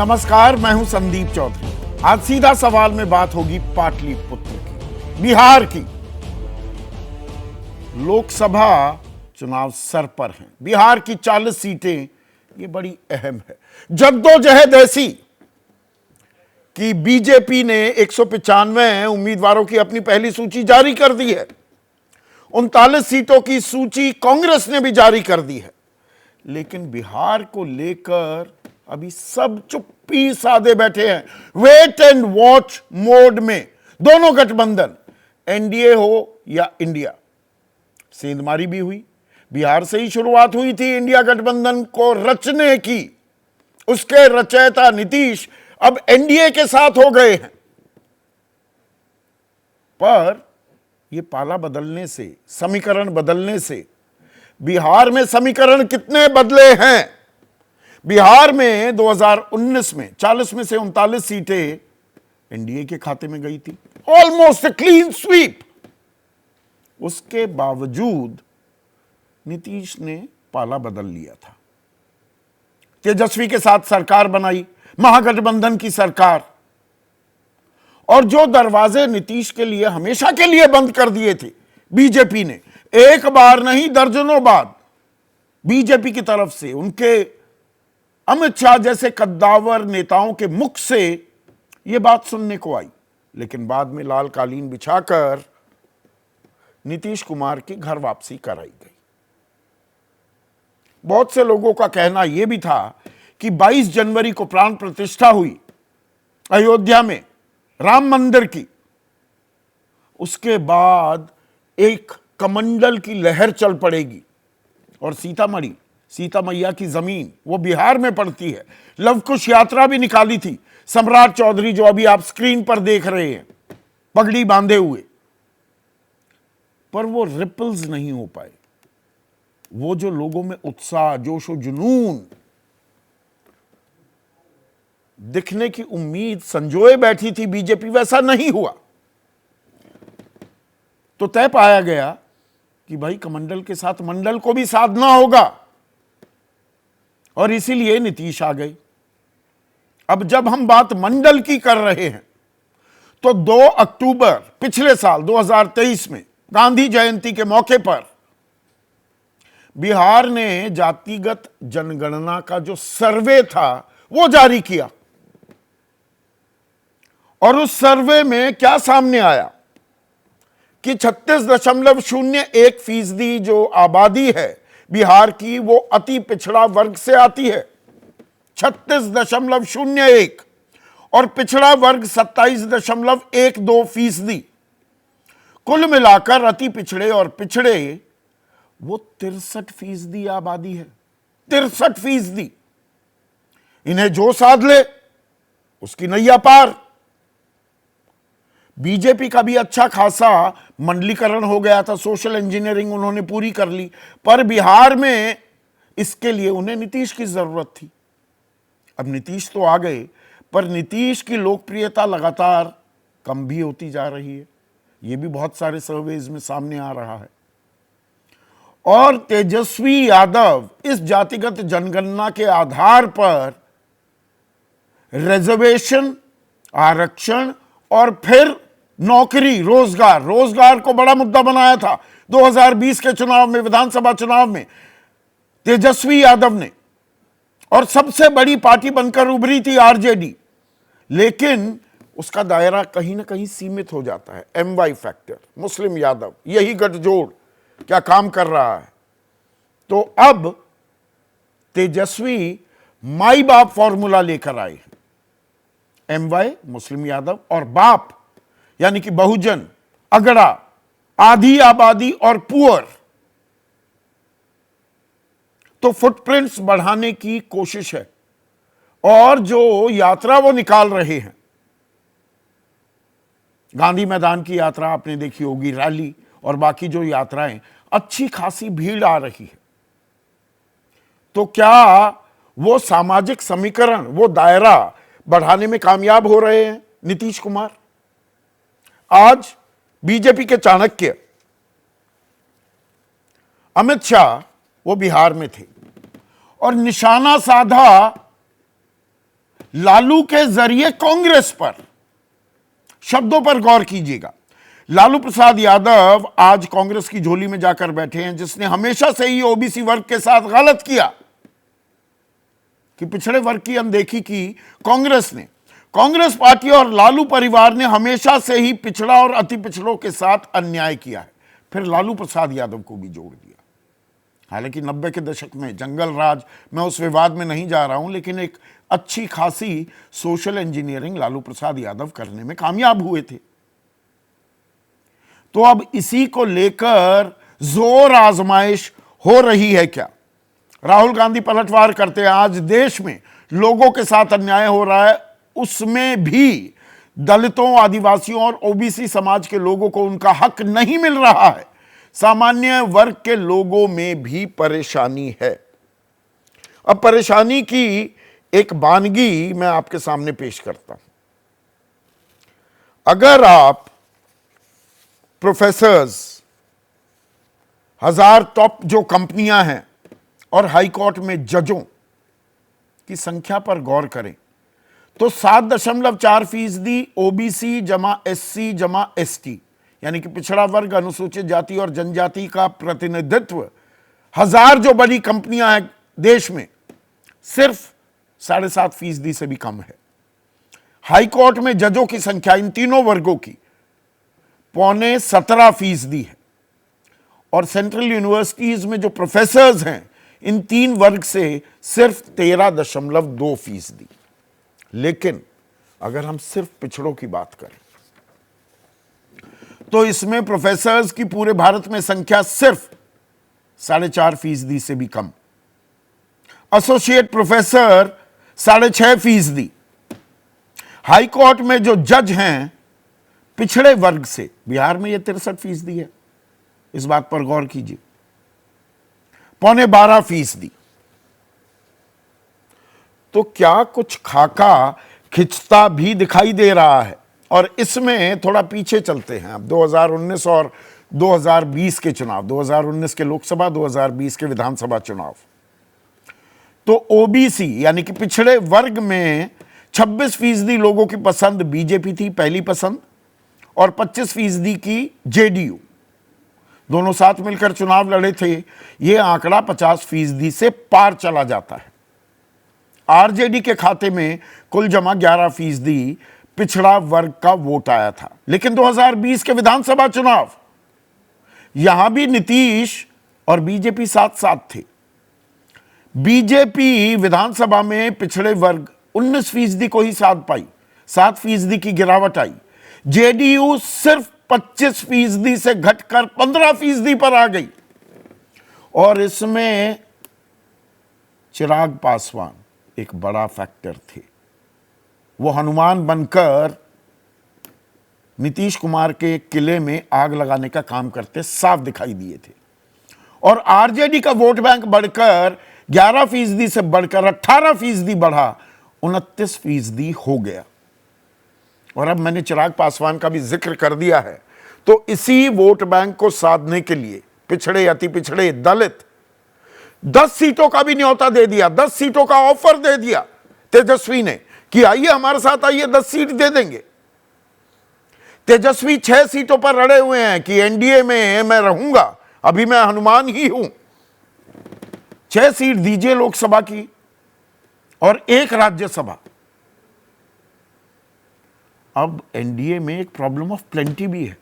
नमस्कार, मैं हूं संदीप चौधरी। आज सीधा सवाल में बात होगी पाटलिपुत्र की, बिहार की। लोकसभा चुनाव सर पर हैं। बिहार की 40 सीटें ये बड़ी अहम है। जद्दोजहद ऐसी कि बीजेपी ने 195 उम्मीदवारों की अपनी पहली सूची जारी कर दी है। 39 सीटों की सूची कांग्रेस ने भी जारी कर दी है। लेकिन बिहार को लेकर अभी सब चुप्पी साधे बैठे हैं, वेट एंड वॉच मोड में। दोनों गठबंधन, एनडीए हो या इंडिया। सेंधमारी भी हुई, बिहार से ही शुरुआत हुई थी इंडिया गठबंधन को रचने की। उसके रचयिता नीतीश अब एनडीए के साथ हो गए हैं। पर यह पाला बदलने से, समीकरण बदलने से बिहार में समीकरण कितने बदले हैं? बिहार में 2019 में 40 में से 39 सीटें एनडीए के खाते में गई थी, ऑलमोस्ट क्लीन स्वीप। उसके बावजूद नीतीश ने पाला बदल लिया था। तेजस्वी के साथ सरकार बनाई, महागठबंधन की सरकार। और जो दरवाजे नीतीश के लिए हमेशा के लिए बंद कर दिए थे बीजेपी ने, एक बार नहीं दर्जनों बार बीजेपी की तरफ से, उनके अमित शाह जैसे कद्दावर नेताओं के मुख से यह बात सुनने को आई। लेकिन बाद में लाल कालीन बिछाकर नीतीश कुमार की घर वापसी कराई गई। बहुत से लोगों का कहना यह भी था कि 22 जनवरी को प्राण प्रतिष्ठा हुई अयोध्या में राम मंदिर की, उसके बाद एक कमंडल की लहर चल पड़ेगी और सीतामढ़ी, सीता मैया की जमीन, वो बिहार में पड़ती है। लव कुश यात्रा भी निकाली थी सम्राट चौधरी, जो अभी आप स्क्रीन पर देख रहे हैं, पगड़ी बांधे हुए। पर वो रिपल्स नहीं हो पाए। वो जो लोगों में उत्साह, जोश और जुनून दिखने की उम्मीद संजोए बैठी थी बीजेपी, वैसा नहीं हुआ। तो तय पाया गया कि भाई कमंडल के साथ मंडल को भी साधना होगा, और इसीलिए नीतीश आ गए। अब जब हम बात मंडल की कर रहे हैं तो 2 अक्टूबर पिछले साल 2023 में गांधी जयंती के मौके पर बिहार ने जातिगत जनगणना का जो सर्वे था वो जारी किया। और उस सर्वे में क्या सामने आया कि 36.01% जो आबादी है बिहार की, वो अति पिछड़ा वर्ग से आती है, 36.01, और पिछड़ा वर्ग 27.12%। कुल मिलाकर अति पिछड़े और पिछड़े वो 63% आबादी है, 63%। इन्हें जो साध ले उसकी नैया पार। बीजेपी का भी अच्छा खासा मंडलीकरण हो गया था, सोशल इंजीनियरिंग उन्होंने पूरी कर ली। पर बिहार में इसके लिए उन्हें नीतीश की जरूरत थी। अब नीतीश तो आ गए, पर नीतीश की लोकप्रियता लगातार कम भी होती जा रही है। यह भी बहुत सारे सर्वेज में सामने आ रहा है। और तेजस्वी यादव इस जातिगत जनगणना के आधार पर रिजर्वेशन, आरक्षण और फिर नौकरी, रोजगार को बड़ा मुद्दा बनाया था 2020 के चुनाव में, विधानसभा चुनाव में तेजस्वी यादव ने। और सबसे बड़ी पार्टी बनकर उभरी थी आरजेडी। लेकिन उसका दायरा कहीं ना कहीं सीमित हो जाता है। MY फैक्टर, मुस्लिम यादव, यही गठजोड़ क्या काम कर रहा है। तो अब तेजस्वी माई बाप फॉर्मूला लेकर आए हैं। MY मुस्लिम यादव और बाप यानी कि बहुजन, अगड़ा, आधी आबादी और पुअर। तो फुटप्रिंट्स बढ़ाने की कोशिश है। और जो यात्रा वो निकाल रहे हैं, गांधी मैदान की यात्रा आपने देखी होगी, रैली और बाकी जो यात्राएं, अच्छी खासी भीड़ आ रही है। तो क्या वो सामाजिक समीकरण, वो दायरा बढ़ाने में कामयाब हो रहे हैं नीतीश कुमार? आज बीजेपी के चाणक्य अमित शाह वो बिहार में थे और निशाना साधा लालू के जरिए कांग्रेस पर। शब्दों पर गौर कीजिएगा। लालू प्रसाद यादव आज कांग्रेस की झोली में जाकर बैठे हैं, जिसने हमेशा से ही ओबीसी वर्ग के साथ गलत किया, कि पिछड़े वर्ग की अनदेखी की कांग्रेस ने। कांग्रेस पार्टी और लालू परिवार ने हमेशा से ही पिछड़ा और अति पिछड़ों के साथ अन्याय किया है। फिर लालू प्रसाद यादव को भी जोड़ दिया। हालांकि 90 के दशक में जंगल राज, मैं उस विवाद में नहीं जा रहा हूं, लेकिन एक अच्छी खासी सोशल इंजीनियरिंग लालू प्रसाद यादव करने में कामयाब हुए थे। तो अब इसी को लेकर जोर आजमाइश हो रही है क्या? राहुल गांधी पलटवार करते हैं। आज देश में लोगों के साथ अन्याय हो रहा है, उसमें भी दलितों, आदिवासियों और ओबीसी समाज के लोगों को उनका हक नहीं मिल रहा है। सामान्य वर्ग के लोगों में भी परेशानी है। अब परेशानी की एक वानगी मैं आपके सामने पेश करता हूं। अगर आप प्रोफेसर्स, 1000 टॉप जो कंपनियां हैं और हाई कोर्ट में जजों की संख्या पर गौर करें तो 7.4% ओबीसी जमा एससी जमा एसटी, यानी कि पिछड़ा वर्ग, अनुसूचित जाति और जनजाति का प्रतिनिधित्व 1000 जो बड़ी कंपनियां हैं देश में, सिर्फ 7.5% से भी कम है। हाई कोर्ट में जजों की संख्या इन तीनों वर्गों की 17.25% है। और सेंट्रल यूनिवर्सिटीज में जो प्रोफेसर्स हैं इन 3 वर्ग से सिर्फ 13.2%। लेकिन अगर हम सिर्फ पिछड़ों की बात करें तो इसमें प्रोफेसर्स की पूरे भारत में संख्या सिर्फ 4.5% से भी कम। Associate professor 6.5%। हाई कोर्ट में जो जज हैं पिछड़े वर्ग से, बिहार में यह 63% है। इस बात पर गौर कीजिए। 12.25%। तो क्या कुछ खाका खिंचता भी दिखाई दे रहा है। और इसमें थोड़ा पीछे चलते हैं अब 2019 और 2020 के चुनाव, 2019 के लोकसभा, 2020 के विधानसभा चुनाव। तो ओबीसी यानी कि पिछड़े वर्ग में 26% लोगों की पसंद बीजेपी थी, पहली पसंद, और 25% की जेडीयू। दोनों साथ मिलकर चुनाव लड़े थे। यह आंकड़ा 50% से पार चला जाता है। आरजेडी के खाते में कुल जमा 11% पिछड़ा वर्ग का वोट आया था। लेकिन 2020 के विधानसभा चुनाव, यहां भी नीतीश और बीजेपी साथ साथ थे। बीजेपी विधानसभा में पिछड़े वर्ग 19% को ही साथ पाई, 7% की गिरावट आई। जेडीयू सिर्फ 25% से घटकर 15% पर आ गई। और इसमें चिराग पासवान एक बड़ा फैक्टर थे। वो हनुमान बनकर नीतीश कुमार के किले में आग लगाने का काम करते साफ दिखाई दिए थे। और आरजेडी का वोट बैंक बढ़कर 11% से बढ़कर 18% बढ़ा, 29% हो गया। और अब मैंने चिराग पासवान का भी जिक्र कर दिया है, तो इसी वोट बैंक को साधने के लिए पिछड़े, अति पिछड़े, दलित 10 सीटों का भी न्योता दे दिया, 10 सीटों का ऑफर दे दिया तेजस्वी ने कि आइए हमारे साथ आइए, 10 सीट दे देंगे। तेजस्वी 6 सीटों पर लड़े हुए हैं कि एनडीए में मैं रहूंगा, अभी मैं हनुमान ही हूं। 6 सीट दीजिए लोकसभा की और 1 राज्यसभा। अब एनडीए में एक प्रॉब्लम ऑफ प्लेंटी भी है।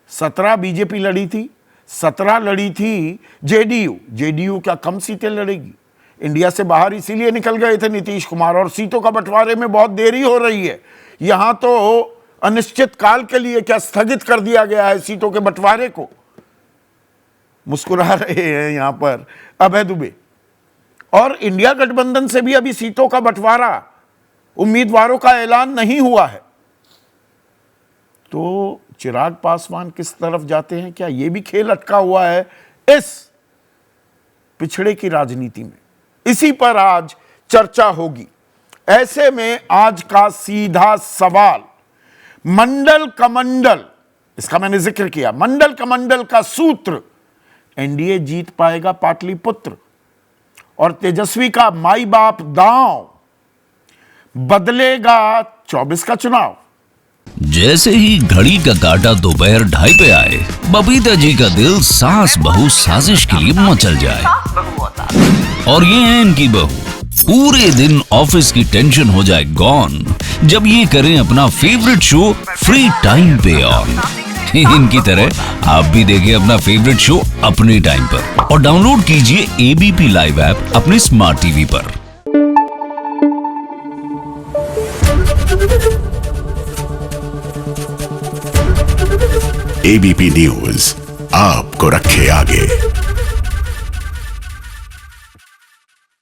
17 बीजेपी लड़ी थी, 17 लड़ी थी जेडीयू। जेडीयू क्या कम सीटें लड़ेगी? इंडिया से बाहर इसीलिए निकल गए थे नीतीश कुमार। और सीटों का बंटवारे में बहुत देरी हो रही है। यहां तो अनिश्चित काल के लिए क्या स्थगित कर दिया गया है सीटों के बंटवारे को। मुस्कुरा रहे हैं यहां पर अभय दुबे। और इंडिया गठबंधन से भी अभी सीटों का बंटवारा, उम्मीदवारों का ऐलान नहीं हुआ है। तो चिराग पासवान किस तरफ जाते हैं, क्या यह भी खेल अटका हुआ है इस पिछड़े की राजनीति में? इसी पर आज चर्चा होगी। ऐसे में आज का सीधा सवाल, मंडल कमंडल, इसका मैंने जिक्र किया, मंडल कमंडल का सूत्र, एनडीए जीत पाएगा पाटलिपुत्र? और तेजस्वी का माई बाप दांव बदलेगा 24 का चुनाव। जैसे ही घड़ी का काटा दोपहर 2:30 पे आए, बबीता जी का दिल सास बहू साजिश के लिए मचल जाए। और ये है इनकी बहू, पूरे दिन ऑफिस की टेंशन हो जाए गॉन जब ये करें अपना फेवरेट शो फ्री टाइम पे ऑन। इनकी तरह आप भी देखिए अपना फेवरेट शो अपने टाइम पर और डाउनलोड कीजिए एबीपी लाइव ऐप अपने स्मार्ट टीवी पर। एबीपी न्यूज आपको रखे आगे।